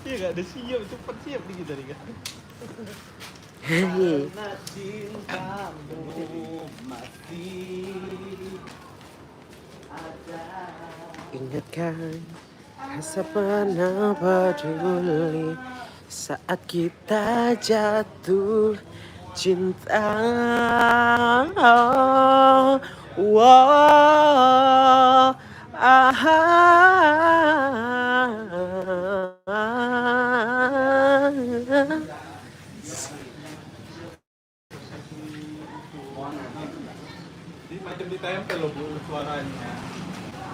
Iya gak ada siap, cepet siap nih kita nih kan. Karena cintamu masih ada. Ingatkan rasa pernah peduli saat kita jatuh cinta. Wow. Jadi macam ditempel loh bu suaranya.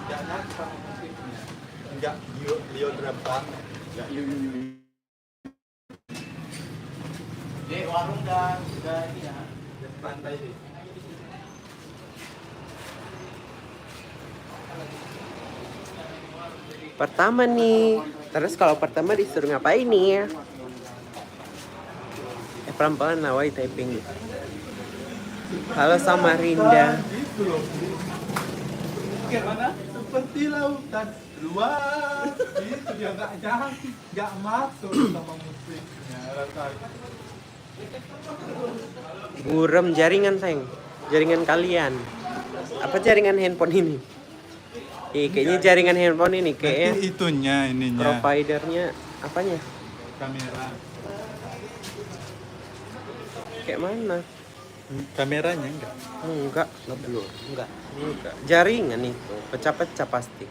Gak nyata musiknya. Enggak Leo drum band. Enggak Dek, warung udah ini ya. santai sih. Pertama nih. Terus kalau pertama disuruh ngapain nih? Pelan-pelan nawai typing. Halo Samarinda. Gitu loh bu. Gimana? Seperti lautan luas. Itu dia nggak masuk sama musiknya rasanya. Burem jaringan sayang. Jaringan kalian. Apa jaringan handphone ini? Kayaknya jaringan handphone ini kayaknya. Nanti itunya ininya. Providernya apanya? Kamera. Kayak mana? Kameranya enggak. Enggak, belum. Enggak. Jaringan itu pecah-pecah pasti.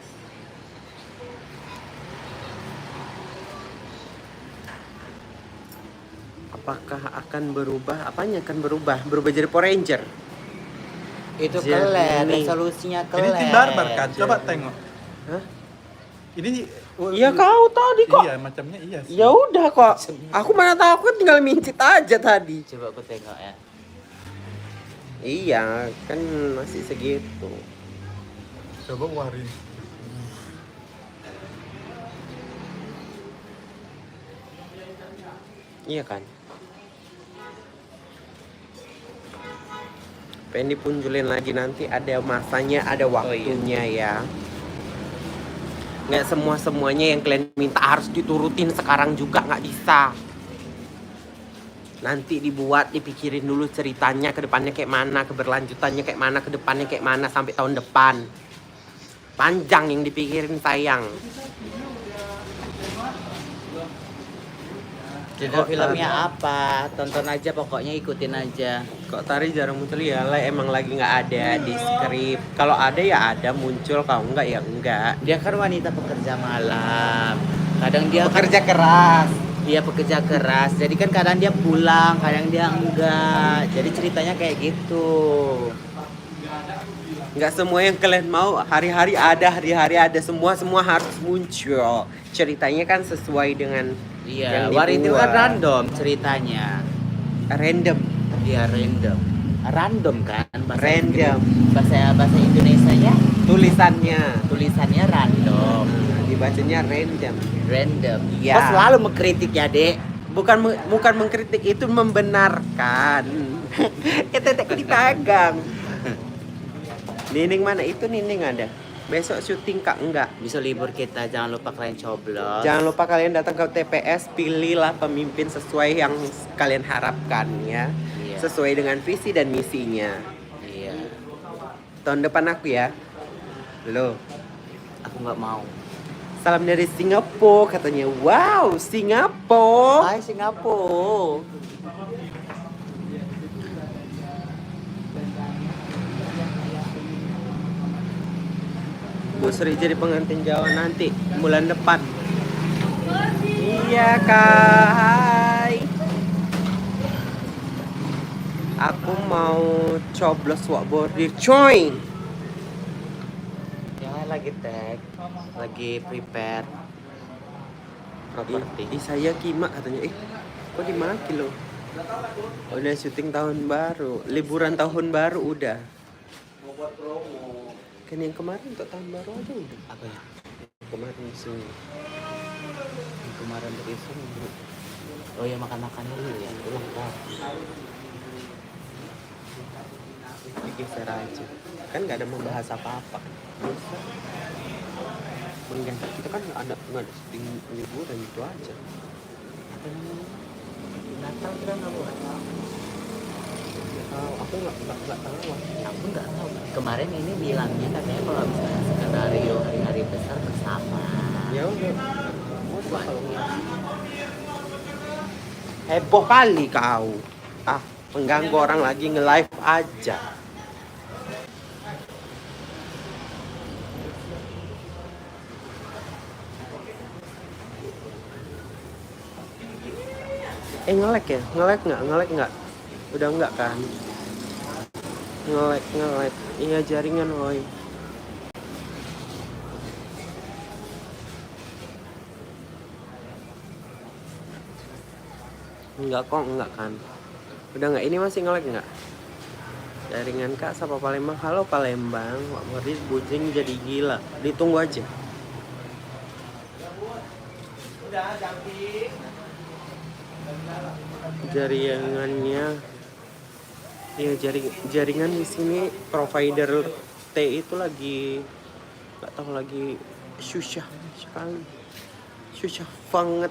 Apakah akan berubah? Apanya akan berubah? Berubah jadi Power Ranger? Itu Jadi kelet, ini. resolusinya Ini kelet. tim barbar kan? Coba Jadi. tengok. Hah? Ini Iya kau tadi kok. Iya, macamnya iya sih. Ya udah kok. Aku mana tahu, aku tinggal mincit aja tadi. Coba aku tengok ya. Iya, kan masih segitu. Coba warin. Iya kan? Pengen dipunculin lagi nanti ada masanya, ada waktunya ya. Nggak semuanya yang kalian minta harus diturutin sekarang juga, nggak bisa. Nanti dibuat, dipikirin dulu ceritanya ke depannya kayak mana, keberlanjutannya kayak mana, ke depannya kayak mana sampai tahun depan. Panjang yang dipikirin sayang. Judul filmnya apa? Tonton aja pokoknya, ikutin aja. Kok Tari jarang muncul ya? Lah emang lagi nggak ada di skrip. Kalau ada ya ada muncul, kalau enggak ya enggak. Dia kan wanita pekerja malam. Kadang dia Pekerja keras. dia pekerja keras. Jadi kan kadang dia pulang, kadang dia enggak. Jadi ceritanya kayak gitu. Nggak semua yang kalian mau hari-hari ada, semua harus muncul. Ceritanya kan sesuai dengan Iya, yang War itu kan dibuat. random ceritanya. Random. Dia random. Random kan Random. Bahasa Indonesianya Tulisannya random. dibacanya random. Random. Iya. Kok selalu mengkritik ya, Dek? Bukan mengkritik, itu membenarkan. Itu dipegang. Nining mana? Itu Nining ada. Besok syuting Kak? Enggak. Bisa libur kita, jangan lupa kalian coblos. Jangan lupa kalian datang ke TPS, pilihlah pemimpin sesuai yang kalian harapkan ya. Iya. Sesuai dengan visi dan misinya. Iya. Tahun depan aku ya. Loh, Aku nggak mau. salam dari Singapura katanya. Wow, Singapura. Hai Singapura. Bu Sri jadi pengantin Jawa nanti bulan depan. Iya Kak, hai. Aku mau coblos wakboarding, coy. Jangan lagi tag, lagi prepare. Di saya Kima katanya. Kok di Maki lo? Udah syuting tahun baru, liburan tahun baru udah. Kan yang kemarin untuk tahun baru aja udah. Apa ya? Kemarin sih. Yang kemarin dari sini. Oh ya, makan-makan dulu ya. Ulang tahun. Digeser aja. Kan nggak ada membahas apa-apa. Bisa. pengganti kita kan nggak ada syuting liburan itu aja. Natal kita nggak buat. Aku nggak tahu. Aku nggak tahu. Kemarin ini bilangnya katanya kalau misalnya skenario hari-hari besar bersama. Ya udah. Heboh kali kau. Mengganggu orang lagi nge-live aja. Nge-lag ya? Nge-lag nggak? Udah enggak kan? Nge-lag. Iya, jaringan woy. Enggak kan? Udah enggak? Ini masih nge-lag enggak? Jaringan Kak Sapa Palembang. Halo Palembang, Pak Murid Bujing jadi gila. Ditunggu aja. Udah, cantik. Jaringannya ya jaringan di sini provider T itu lagi nggak tahu, lagi susah sekali, susah banget.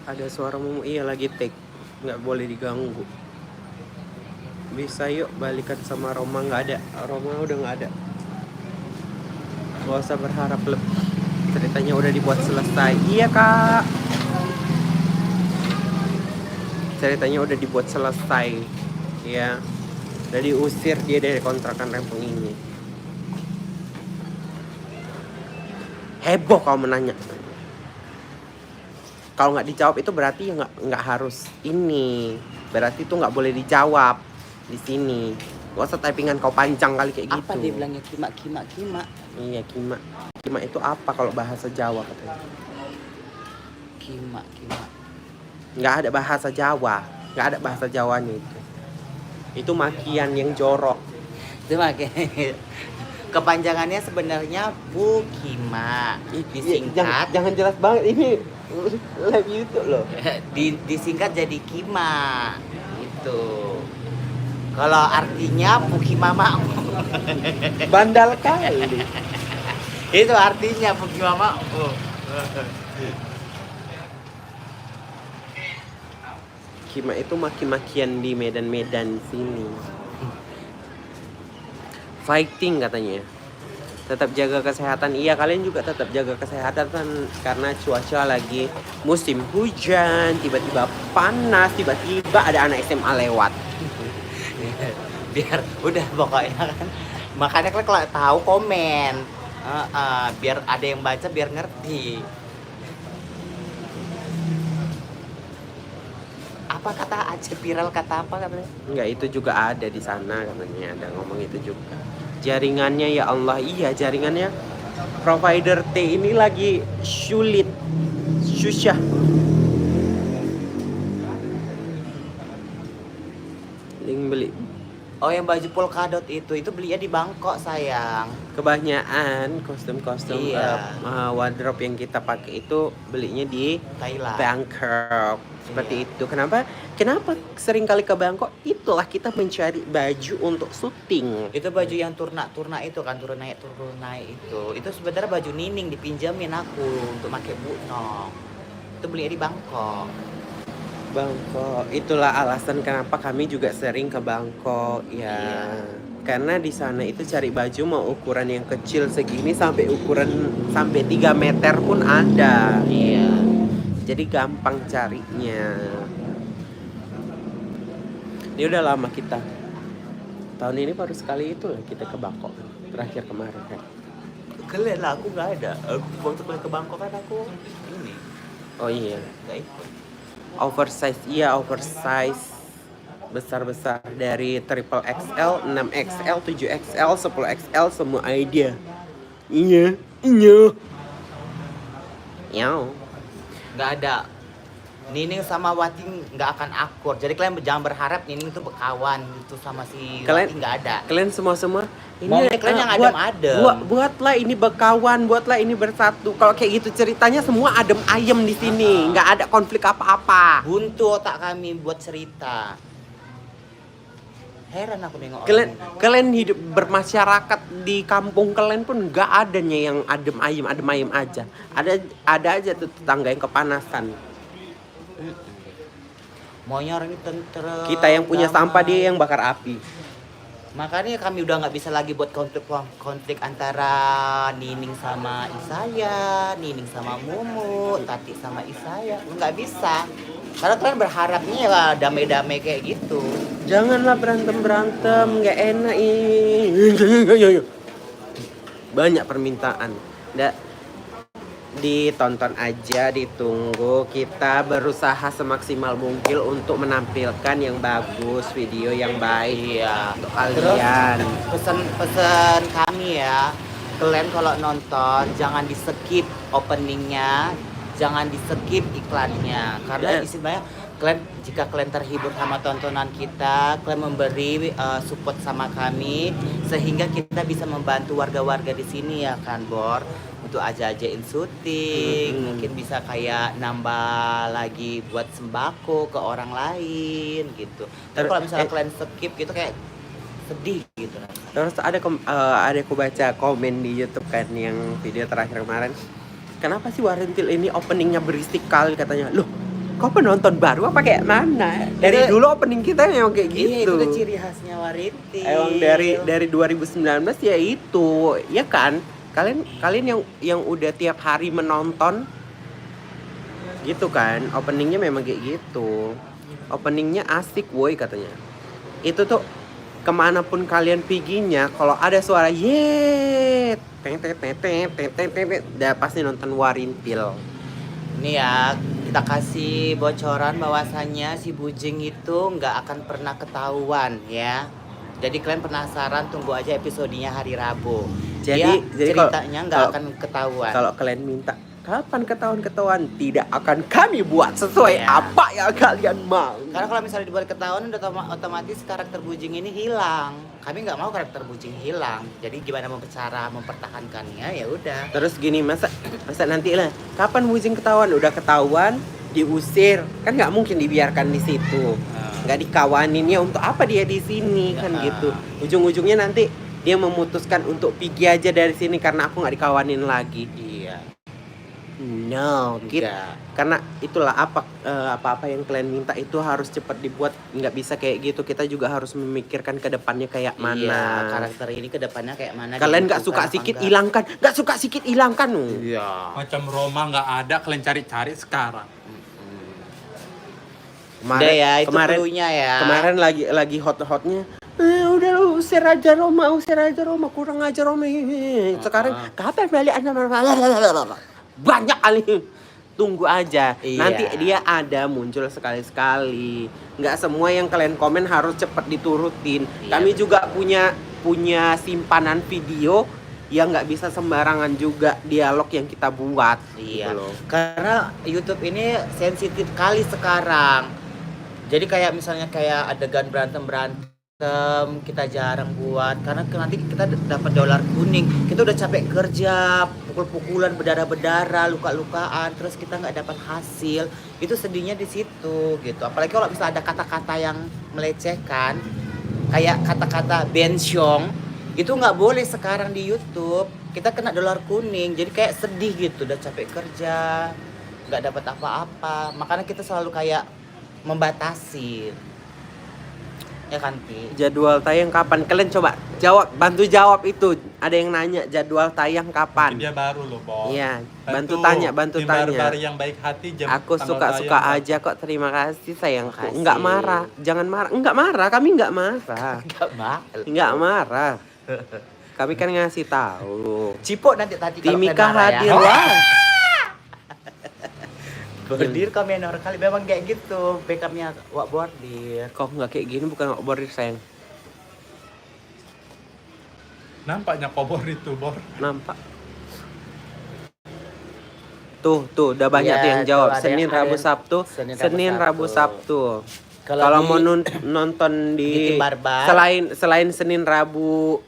Ada suaramu, iya lagi take, nggak boleh diganggu. Bisa yuk balikan sama Roma, nggak ada, Roma udah nggak ada. Gak usah berharap lebih, ceritanya udah dibuat selesai. Iya Kak, ceritanya udah dibuat selesai ya, udah diusir dia dari kontrakan Rempong ini. Heboh kau menanya. Kalau nggak dijawab itu berarti ya nggak harus ini, berarti itu nggak boleh dijawab di sini. Gak usah typingan kau panjang kali kayak gitu. Apa dia bilangnya kima? Iya, kima. Kima itu apa kalau bahasa Jawa katanya? Kima. Nggak ada bahasa Jawa, nggak ada bahasa Jawanya itu. Itu makian yang jorok. Itu makanya kepanjangannya sebenarnya Bukima. Disingkat. Jangan jelas banget ini live YouTube loh. Disingkat jadi Kima. Itu. Kalau artinya Bukimama. Bandal kali. Itu artinya Bukimama. Kima itu maki-makian di Medan sini. Fighting katanya. Tetap jaga kesehatan. Iya, kalian juga tetap jaga kesehatan karena cuaca lagi musim hujan, tiba-tiba panas, tiba-tiba ada anak SMA lewat. Biar udah pokoknya kan. Makanya kan kalau tahu komen. Biar ada yang baca biar ngerti. Apa kata aja viral, kata apa katanya? Enggak, itu juga ada di sana katanya, ada ngomong itu juga. Jaringannya ya Allah, iya jaringannya provider T ini lagi sulit, susah. Link beli. Oh, yang baju polkadot itu belinya di Bangkok sayang. Kebanyakan kostum-kostum Iya. wardrobe yang kita pakai itu belinya di Thailand. Bangkok. Seperti Iya. itu. Kenapa sering kali ke Bangkok? Itulah kita mencari baju untuk syuting. Itu baju yang turna itu kan, turun naik itu. Itu sebenarnya baju Nining dipinjamin aku untuk pakai Bunong. Itu belinya di Bangkok. Bangkok, itulah alasan kenapa kami juga sering ke Bangkok ya. Iya. Karena di sana itu cari baju mau ukuran yang kecil segini sampai 3 meter pun ada. Iya. Jadi gampang carinya. Ini udah lama kita. Tahun ini baru sekali itu lah kita ke Bangkok. Terakhir kemarin kan. Kalian lah, aku nggak ada. Waktu ke Bangkok kan aku ini Oh iya. nggak ikut. Oversize, besar-besar dari triple XL, 6XL, 7XL, 10XL semua idea. Iya. Nggak ada. Nining sama Wati nggak akan akur. Jadi kalian jangan berharap Nining itu berkawan itu sama si Wati, nggak ada. Kalian semua ini Maunya kalian yang adem-adem. buatlah ini berkawan, buatlah ini bersatu. Kalau kayak gitu ceritanya semua adem ayem di sini, nggak ada konflik apa-apa. Buntu otak kami buat cerita. Heran aku nengok Kalian orang ini. kalian hidup bermasyarakat di kampung kalian pun nggak adanya yang adem ayem aja. Ada aja tuh tetangga yang kepanasan. Maunya orang ini tentrem. Kita yang punya damai. sampah, dia yang bakar api. Makanya kami udah nggak bisa lagi buat konflik antara Nining sama Isaya, Nining sama Mumu, Tati sama Isaya. Nggak bisa. Karena kalian berharapnya ya damai-damai kayak gitu. Janganlah berantem, nggak enak ini. Banyak permintaan. Ditonton aja, ditunggu. Kita berusaha semaksimal mungkin untuk menampilkan yang bagus, video yang baik Iya. untuk kalian. Pesan kami ya, kalian kalau nonton jangan di skip openingnya, jangan di skip iklannya. Karena istilahnya jika kalian terhibur sama tontonan kita, kalian memberi support sama kami sehingga kita bisa membantu warga-warga di sini ya kan, Bor. Untuk aja-ajain syuting, mungkin bisa kayak nambah lagi buat sembako ke orang lain gitu. Tapi kalau misalnya kalian skip gitu kayak sedih gitu. Terus ada aku baca komen di YouTube kan yang video terakhir kemarin. Kenapa sih Warentil ini openingnya berisik kali katanya? Loh, kau penonton baru apa kayak mana? Dari dulu opening kita memang kayak gitu. Iya, itu kan ciri khasnya Warentil. Emang dari 2019 ya itu, ya kan? Kalian yang udah tiap hari menonton gitu kan, openingnya memang kayak gitu. Openingnya asik woi katanya. Itu tuh kemanapun kalian piginya, kalau ada suara yeet, udah pasti nonton Warentil. Nih ya, kita kasih bocoran bahwasannya si Bujing itu nggak akan pernah ketahuan ya. Jadi kalian penasaran, tunggu aja episodenya hari Rabu. Jadi ceritanya nggak akan ketahuan. Kalau kalian minta kapan ketahuan, tidak akan kami buat sesuai apa yang kalian mau. Karena kalau misalnya dibuat ketahuan, udah otomatis karakter Bujing ini hilang. Kami nggak mau karakter Bujing hilang. Jadi gimana cara mempertahankannya, ya udah. Terus gini, masa nanti lah kapan Bujing ketahuan? Udah ketahuan diusir, kan nggak mungkin dibiarkan di situ. Nggak dikawanin, ya untuk apa dia di sini kan gitu. Ujung-ujungnya nanti dia memutuskan untuk pergi aja dari sini karena aku nggak dikawanin lagi. Iya. No, karena itulah apa yang kalian minta itu harus cepat dibuat, nggak bisa kayak gitu. Kita juga harus memikirkan ke depannya kayak mana. Iya, karakter ini ke depannya kayak mana. Kalian nggak suka sikit hilangkan, nggak suka sikit hilangkan. Iya. Macam Roma nggak ada, kalian cari-cari sekarang. Udah ya, itu cluenya ya. Kemarin lagi hot-hotnya. Udah lu usir aja Roma, kurang aja Roma. Sekarang kapan balik Anda? Banyak kali. Tunggu aja. Iya. Nanti dia ada muncul sekali-sekali. Nggak semua yang kalian komen harus cepat diturutin. Iya, Kami juga punya simpanan video yang nggak bisa sembarangan juga dialog yang kita buat. Iya. Gitu loh. Karena YouTube ini sensitif kali sekarang. Jadi kayak misalnya kayak adegan berantem kita jarang buat karena nanti kita dapat dolar kuning. Kita udah capek kerja, pukul-pukulan, berdarah-berdarah, luka-lukaan, terus kita nggak dapat hasil. Itu sedihnya di situ gitu. Apalagi kalau misalnya ada kata-kata yang melecehkan, kayak kata-kata bensyong, itu nggak boleh sekarang di YouTube. Kita kena dolar kuning, jadi kayak sedih gitu. Udah capek kerja, nggak dapat apa-apa. Makanya kita selalu kayak membatasi. Ya kan, Pi? Jadwal tayang kapan? Kalian coba bantu jawab itu. Ada yang nanya jadwal tayang kapan? Dia baru loh, Bos. Iya, bantu tanya. Barbar yang baik hati jam Aku suka-suka aja kok. Terima kasih sayangku. Makasih. Enggak marah. Jangan marah. Enggak marah, kami enggak marah. Enggak marah. Kami kan ngasih tahu. Cipok nanti tadi kalau Timika marah hadir ya. lah. Bordir kami kali memang kayak gitu. Backupnya wak bordir. Kok enggak kayak gini, bukan bordir sayang. Nampaknya kobor itu, Bor. Nampak. Tuh, udah banyak Iya, tuh yang tuh jawab. ada Senin, yang- Rabu, ada yang- Sabtu. Senin, Rabu, Sabtu. Kalau mau nonton di Tim Barbar. selain Senin Rabu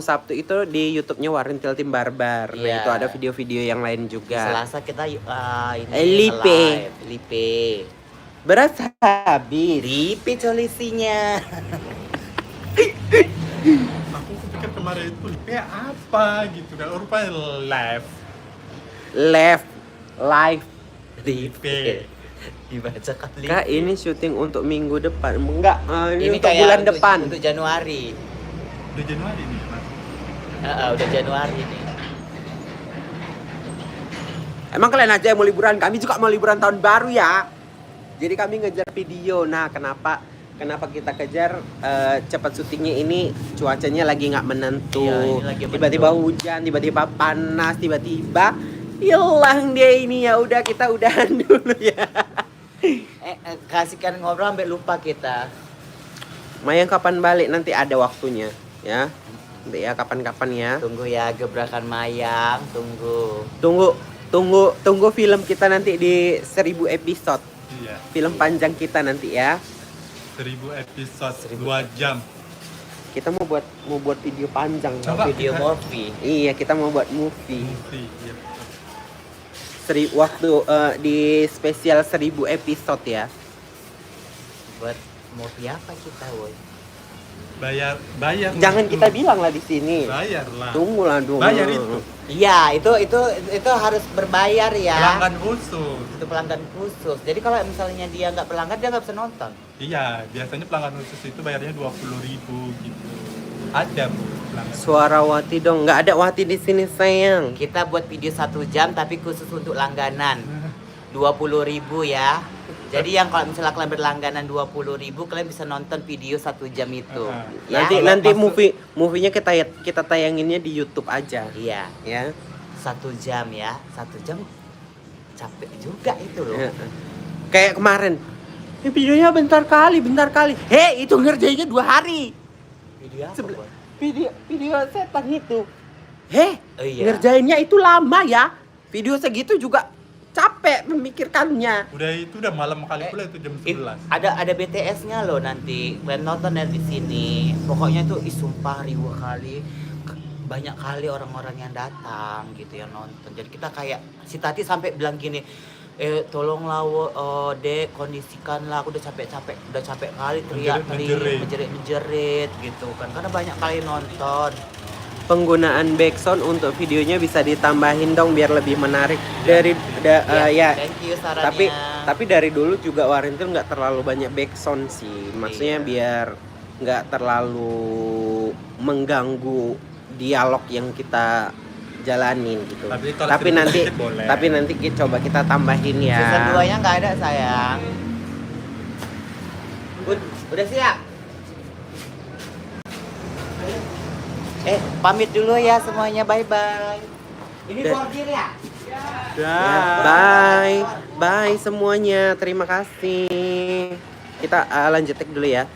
Sabtu itu di YouTube-nya Warentil Tim Barbar. Iya. Itu ada video-video yang lain Di juga. Selasa kita ini Lipe. Lipe. Beras habis. Lipe solusinya. Aku pikir kemarin itu apa gitu kan, rupanya Left live Live. Dibaca kali. Kak, ini syuting untuk minggu depan. Enggak, ini untuk kayak bulan untuk- depan. Untuk Januari. udah Januari nih Mas. Udah Januari nih. Emang kalian aja yang mau liburan, kami juga mau liburan tahun baru ya. Jadi kami ngejar video. Nah, kenapa kita kejar cepat syutingnya ini? Cuacanya lagi nggak menentu. Iya, ini lagi Tiba-tiba mendung. hujan, tiba-tiba panas, tiba-tiba hilang dia ini. Ya udah, kita udahan dulu ya. Kasihkan ngobrol sampai lupa kita. Mayang kapan balik? Nanti ada waktunya ya. Nanti ya kapan-kapan ya. Tunggu ya gebrakan Mayang, tunggu. Tunggu film kita nanti di 1000 episode. Iya. Film panjang kita nanti ya. 1000 episode, 1000 2 jam. Kita mau buat video panjang. Coba. Video kita- movie. Iya, kita mau buat movie. Iya. Waktu di spesial 1000 episode ya. Buat movie apa kita, woi? Bayar. Jangan itu. kita bilang lah di sini. Bayar lah. Tunggu lah dulu. Bayar itu. Iya, itu harus berbayar ya. Pelanggan khusus. Itu pelanggan khusus. Jadi kalau misalnya dia nggak pelanggan, dia nggak bisa nonton. Iya, biasanya pelanggan khusus itu bayarnya 20.000 gitu. Ada Bu pelanggan. Suara Wati dong. Nggak ada Wati di sini sayang. Kita buat video 1 jam tapi khusus untuk langganan. 20.000 ya. Jadi yang kalau misalnya kalian berlangganan 20.000, kalian bisa nonton video 1 jam itu. Ya? Nanti Kalau movie-nya kita tayanginnya di YouTube aja. Iya, Ya. 1 jam ya. 1 jam capek juga itu loh. Ya. Kayak kemarin. Ini videonya bentar kali. Hei, itu ngerjainnya 2 hari. Video apa, Sebel- Boy? Video setan itu. Heh, Oh, iya. ngerjainnya itu lama ya. Video segitu juga capek memikirkannya. Udah malam kali pula itu jam 11. Ada BTS-nya loh nanti. Kalian nonton dari sini. Pokoknya itu sumpah ribuan kali. Banyak kali orang-orang yang datang gitu yang nonton. Jadi kita kayak si Tati sampai bilang gini, tolonglah Dek, kondisikanlah, aku udah capek kali teriak-teriak, menjerit gitu kan, karena banyak kali nonton. Penggunaan backsound untuk videonya bisa ditambahin dong biar lebih menarik. Ya. Thank you sarannya. Tapi dari dulu juga Warintil nggak terlalu banyak backsound sih. Maksudnya Iya. biar nggak terlalu mengganggu dialog yang kita jalanin gitu. Tapi kalau Tapi sedikit nanti boleh. coba kita tambahin ya. Season 2-nya nggak ada sayang. Udah siap? Pamit dulu ya semuanya, bye-bye. Ini bordir ya? Bye semuanya. Terima kasih. Kita lanjut take dulu ya.